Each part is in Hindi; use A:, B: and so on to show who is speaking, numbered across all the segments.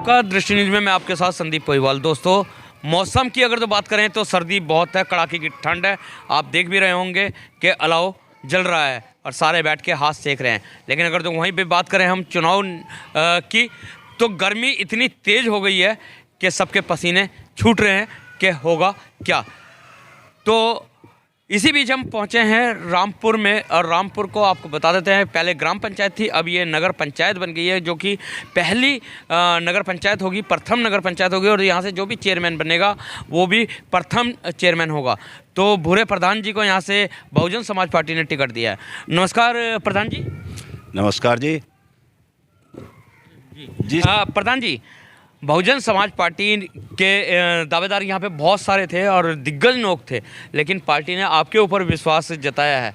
A: आपका दृष्टि न्यूज में मैं आपके साथ संदीप पोईवाल। दोस्तों, मौसम की अगर तो बात करें तो सर्दी बहुत है, कड़ाके की ठंड है। आप देख भी रहे होंगे कि अलाव जल रहा है और सारे बैठ के हाथ सेक रहे हैं। लेकिन अगर तो वहीं पे बात करें हम चुनाव की, तो गर्मी इतनी तेज़ हो गई है कि सबके पसीने छूट रहे हैं कि होगा क्या। तो इसी बीच हम पहुंचे हैं रामपुर में, और रामपुर को आपको बता देते हैं, पहले ग्राम पंचायत थी, अब ये नगर पंचायत बन गई है, जो कि पहली नगर पंचायत होगी, प्रथम नगर पंचायत होगी। और यहाँ से जो भी चेयरमैन बनेगा वो भी प्रथम चेयरमैन होगा। तो भूरे प्रधान जी को यहाँ से बहुजन समाज पार्टी ने टिकट दिया है। नमस्कार प्रधान जी।
B: नमस्कार जी।
A: जी प्रधान जी, बहुजन समाज पार्टी के दावेदार यहाँ पे बहुत सारे थे और दिग्गज लोग थे, लेकिन पार्टी ने आपके ऊपर विश्वास जताया है।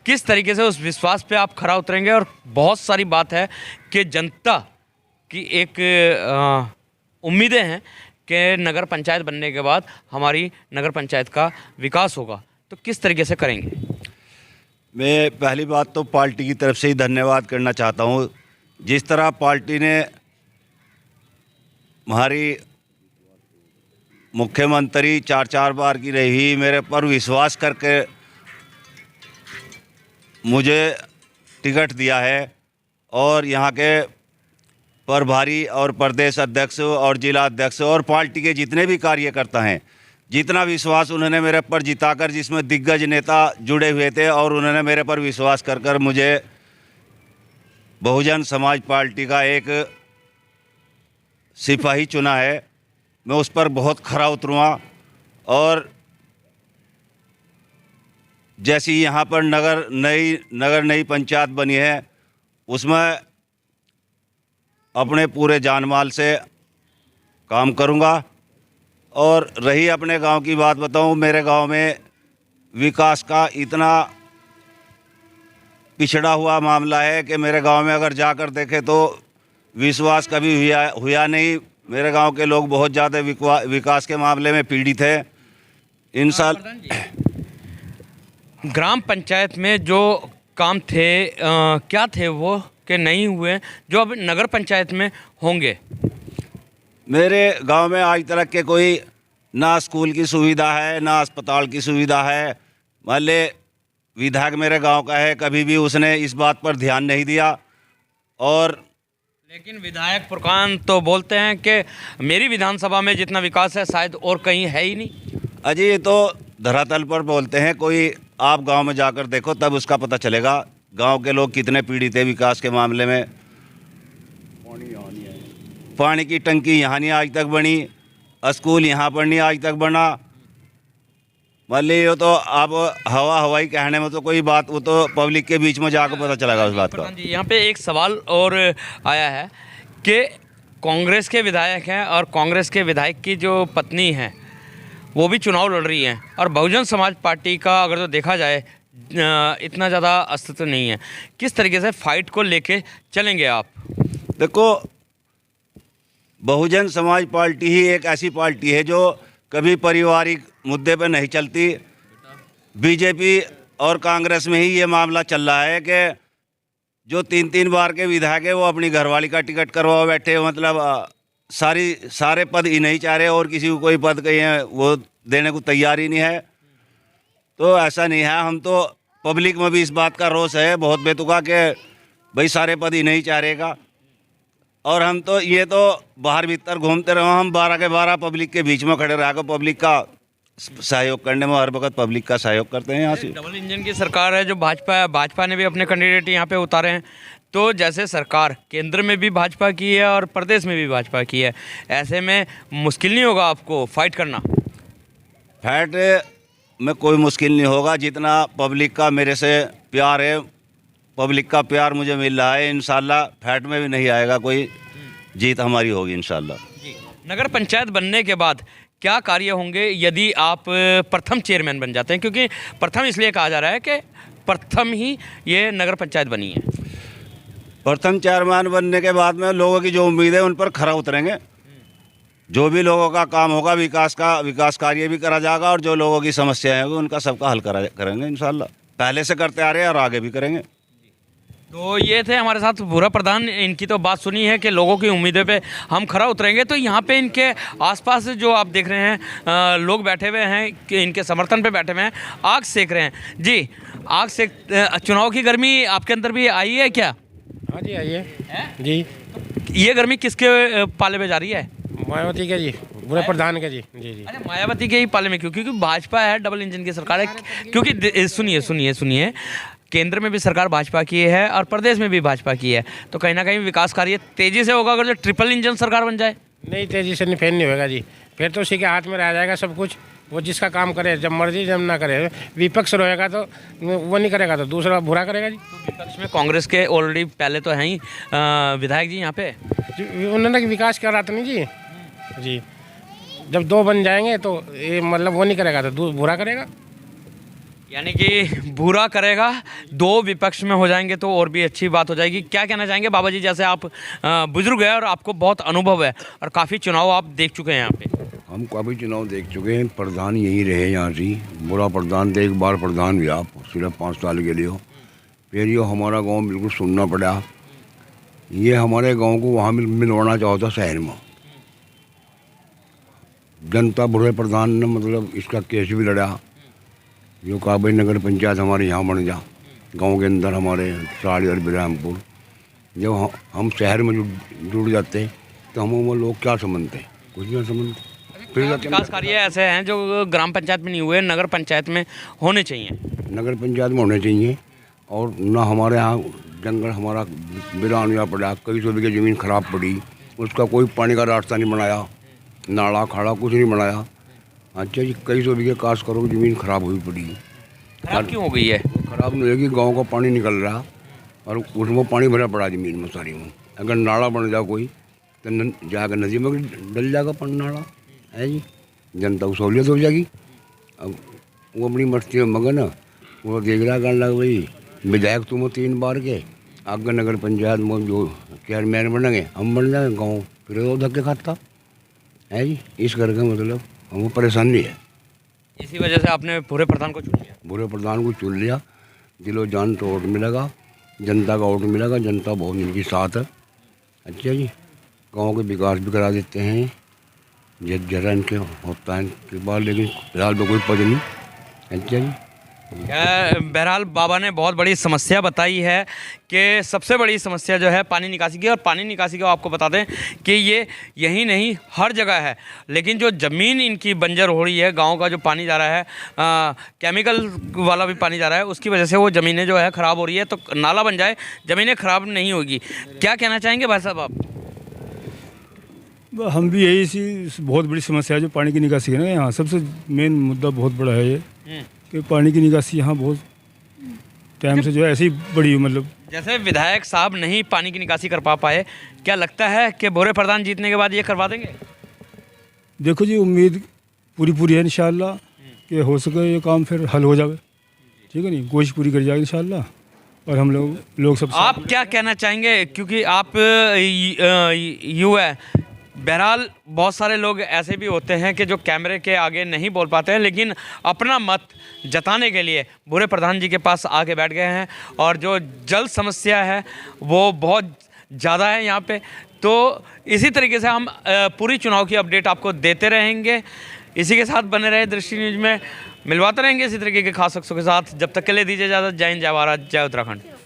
A: किस तरीके से उस विश्वास पे आप खरा उतरेंगे? और बहुत सारी बात है कि जनता की एक उम्मीदें हैं कि नगर पंचायत बनने के बाद हमारी नगर पंचायत का विकास होगा, तो किस तरीके से करेंगे?
B: मैं पहली बात तो पार्टी की तरफ से ही धन्यवाद करना चाहता हूँ। जिस तरह पार्टी ने हमारी मुख्यमंत्री चार बार की रही, मेरे पर विश्वास करके मुझे टिकट दिया है, और यहाँ के प्रभारी और प्रदेश अध्यक्ष और जिला अध्यक्ष और पार्टी के जितने भी कार्यकर्ता हैं, जितना विश्वास उन्होंने मेरे पर जिताकर, जिसमें दिग्गज नेता जुड़े हुए थे, और उन्होंने मेरे पर विश्वास कर मुझे बहुजन समाज पार्टी का एक सिपाही चुना है। मैं उस पर बहुत खरा उतरूँगा। और जैसी यहाँ पर नई पंचायत बनी है, उसमें अपने पूरे जान माल से काम करूँगा। और रही अपने गांव की बात बताऊँ, मेरे गांव में विकास का इतना पिछड़ा हुआ मामला है कि मेरे गांव में अगर जाकर देखें तो विश्वास कभी हुआ नहीं। मेरे गांव के लोग बहुत ज़्यादा विकास के मामले में पीड़ित है। इन साल
A: ग्राम पंचायत में जो काम थे क्या थे वो कि नहीं हुए, जो अब नगर पंचायत में होंगे?
B: मेरे गांव में आज तक के कोई ना स्कूल की सुविधा है, ना अस्पताल की सुविधा है। मान ले विधायक मेरे गांव का है, कभी भी उसने इस बात पर ध्यान नहीं दिया। और
A: लेकिन विधायक फुरकान तो बोलते हैं कि मेरी विधानसभा में जितना विकास है शायद और कहीं है ही नहीं।
B: अजी, ये तो धरातल पर बोलते हैं। कोई आप गांव में जाकर देखो तब उसका पता चलेगा गांव के लोग कितने पीड़ित है विकास के मामले में। पानी की टंकी यहाँ नहीं आज तक बनी, स्कूल यहाँ पर नहीं आज तक बना। मान लीजिए तो आप हवाई कहने में तो कोई बात, वो तो पब्लिक के बीच में जाकर पता चलेगा उस बात का।
A: यहाँ पे एक सवाल और आया है कि कांग्रेस के विधायक हैं और कांग्रेस के विधायक की जो पत्नी है वो भी चुनाव लड़ रही हैं, और बहुजन समाज पार्टी का अगर तो देखा जाए इतना ज़्यादा अस्तित्व नहीं है। किस तरीके से फाइट को लेके चलेंगे आप?
B: देखो, बहुजन समाज पार्टी ही एक ऐसी पार्टी है जो कभी पारिवारिक मुद्दे पर नहीं चलती। बीजेपी और कांग्रेस में ही ये मामला चल रहा है कि जो 3 बार के विधायक है वो अपनी घरवाली का टिकट करवा बैठे, मतलब सारे पद ही नहीं चाह रहे, और किसी को कोई पद कहीं है वो देने को तैयार ही नहीं है। तो ऐसा नहीं है। हम तो पब्लिक में भी इस बात का रोष है बहुत बेतुका कि भाई सारे पद ही नहीं चाह रहेगा। और हम तो ये तो बाहर भीतर घूमते रहो, हम 12 के 12 पब्लिक के बीच में खड़े रहकर पब्लिक का सहयोग करने में हर वक्त पब्लिक का सहयोग करते हैं। यहाँ से
A: डबल इंजन की सरकार है जो भाजपा ने भी अपने कैंडिडेट यहाँ पे उतारे हैं। तो जैसे सरकार केंद्र में भी भाजपा की है और प्रदेश में भी भाजपा की है, ऐसे में मुश्किल नहीं होगा आपको फाइट करना?
B: फाइट में कोई मुश्किल नहीं होगा। जितना पब्लिक का मेरे से प्यार है, पब्लिक का प्यार मुझे मिल रहा है, इंशाल्लाह फाइट में भी नहीं आएगा कोई, जीत हमारी होगी इंशाल्लाह।
A: जी, नगर पंचायत बनने के बाद क्या कार्य होंगे यदि आप प्रथम चेयरमैन बन जाते हैं? क्योंकि प्रथम इसलिए कहा जा रहा है कि प्रथम ही ये नगर पंचायत बनी है।
B: प्रथम चेयरमैन बनने के बाद में लोगों की जो उम्मीद है उन पर खरा उतरेंगे। जो भी लोगों का काम होगा, विकास कार्य भी करा जाएगा, और जो लोगों की समस्याएं होंगी उनका सबका हल करेंगे इंशाल्लाह। पहले से करते आ रहे हैं और आगे भी करेंगे।
A: तो ये थे हमारे साथ भूरा प्रधान। इनकी तो बात सुनी है कि लोगों की उम्मीदों पे हम खरा उतरेंगे। तो यहाँ पे इनके आसपास जो आप देख रहे हैं लोग बैठे हुए हैं कि इनके समर्थन पे बैठे हुए हैं, आग सेक रहे हैं। जी, आग सेक चुनाव की गर्मी आपके अंदर भी आई है क्या?
C: हाँ जी आइए जी।
A: ये गर्मी किसके पाले में जा रही है?
C: मायावती के जी, बुरे प्रधान के जी। जी जी।
A: अरे मायावती के ही पाले में क्यों? क्योंकि भाजपा है, डबल इंजन की सरकार है। क्योंकि सुनिए सुनिए सुनिए, केंद्र में भी सरकार भाजपा की है और प्रदेश में भी भाजपा की है, तो कहीं ना कहीं विकास कार्य तेजी से होगा अगर जो ट्रिपल इंजन सरकार बन जाए।
C: नहीं, तेजी से नहीं, फिर नहीं होगा जी। फिर तो उसी के हाथ में रह जाएगा सब कुछ। वो जिसका काम करे, जब मर्जी जब ना करे। विपक्ष रहेगा तो वो नहीं करेगा तो दूसरा बुरा करेगा जी।
A: विपक्ष में कांग्रेस के ऑलरेडी पहले तो हैं ही विधायक जी यहाँ पे।
C: उन्होंने विकास करा तो नहीं जी। जी, जब दो बन जाएंगे तो ये मतलब वो नहीं करेगा तो बुरा करेगा।
A: यानी कि बुरा करेगा, दो विपक्ष में हो जाएंगे तो और भी अच्छी बात हो जाएगी। क्या कहना चाहेंगे बाबा जी? जैसे आप बुजुर्ग हैं और आपको बहुत अनुभव है और काफ़ी चुनाव आप देख चुके हैं यहाँ पे।
D: हम काफ़ी चुनाव देख चुके हैं। प्रधान यही रहे यहाँ से। बुरा प्रधान थे, एक बार प्रधान भी आप सिर्फ 5 साल के लिए हो। फिर ये हमारा गांव बिल्कुल सुनना पड़ा। ये हमारे गांव को वहाँ मिलवाना चाहता शहर में। जनता बुरे प्रधान ने मतलब इसका केस भी लड़ा। जो कहा भाई नगर पंचायत हमारे यहाँ बन जा, गांव के अंदर हमारे साड़ी और बिरामपुर। जब हम शहर में जुड़ जाते तो हम वो लोग क्या समझते? कुछ नहीं समझते। फिर
A: विकास कार्य ऐसे हैं जो ग्राम पंचायत में नहीं हुए, नगर पंचायत में होने चाहिए।
D: नगर पंचायत में होने चाहिए। और ना हमारे यहाँ जंगल हमारा वीरान हुआ पड़ा, कई सौ बीघे ज़मीन खराब पड़ी, उसका कोई पानी का रास्ता नहीं बनाया, नाला खाड़ा कुछ नहीं बनाया। अच्छा जी, कई सौ बीघे काश करो ज़मीन खराब हुई पड़ी।
A: खराब क्यों हो गई है?
D: खराब नहीं होगी, गाँव का पानी निकल रहा और उसमें पानी भरा पड़ा ज़मीन में सारी में। अगर नाला बन जाए कोई तो जाकर नदी में डल जाएगा पानी, नाला है जी। जनता को सहूलियत हो जाएगी। अब वो अपनी मस्ती में मगन है। वो देख रहा करने लगा भाई विधायक तुम 3 बार के, आगे नगर पंचायत में जो चेयरमैन बनेंगे हम बन जाएंगे, गाँव फिर वो धक्के खाता है जी। इस करके मतलब हमको परेशानी है।
A: इसी वजह से आपने बुरे प्रधान को चुन लिया।
D: बुरे प्रधान को चुन लिया। दिलो जान तो वोट मिलेगा, जनता का वोट मिलेगा। जनता बहुत इनकी साथ है। अच्छा जी, गाँव के विकास भी करा देते हैं जरा इनके होता है इनके बाद, लेकिन फिलहाल तो कोई पद नहीं। अच्छा जी,
A: बहरहाल बाबा ने बहुत बड़ी समस्या बताई है कि सबसे बड़ी समस्या जो है पानी निकासी की। और पानी निकासी को आपको बता दें कि ये यही नहीं हर जगह है, लेकिन जो ज़मीन इनकी बंजर हो रही है, गांव का जो पानी जा रहा है केमिकल वाला भी पानी जा रहा है, उसकी वजह से वो ज़मीनें जो है ख़राब हो रही है। तो नाला बन जाए, ज़मीनें ख़राब नहीं होगी। क्या कहना चाहेंगे भाई साहब आप?
E: हम भी यही सी बहुत बड़ी समस्या है जो पानी की निकासी है ना। यहाँ सबसे मेन मुद्दा बहुत बड़ा है ये कि पानी की निकासी यहाँ बहुत टाइम से जो है ऐसे ही बड़ी, मतलब
A: जैसे विधायक साहब नहीं पानी की निकासी कर पाए, क्या लगता है कि भोरे प्रधान जीतने के बाद ये करवा देंगे?
E: देखो जी, उम्मीद पूरी है इंशाल्लाह कि हो सके ये काम फिर हल हो जाए। ठीक है नहीं, कोशिश पूरी कर जाएगी इंशाल्लाह। और हम लोग सब
A: आप क्या कहना चाहेंगे? क्योंकि आप युवा, बहरहाल बहुत सारे लोग ऐसे भी होते हैं कि जो कैमरे के आगे नहीं बोल पाते हैं, लेकिन अपना मत जताने के लिए भूरे प्रधान जी के पास आके बैठ गए हैं। और जो जल समस्या है वो बहुत ज़्यादा है यहाँ पे। तो इसी तरीके से हम पूरी चुनाव की अपडेट आपको देते रहेंगे। इसी के साथ बने रहे दृष्टि न्यूज़ में, मिलवाते रहेंगे इसी तरीके के खास शख्सों के साथ। जब तक के लिए दीजिए इजाज़त। जय हिंद, जय भारत, जय उत्तराखंड।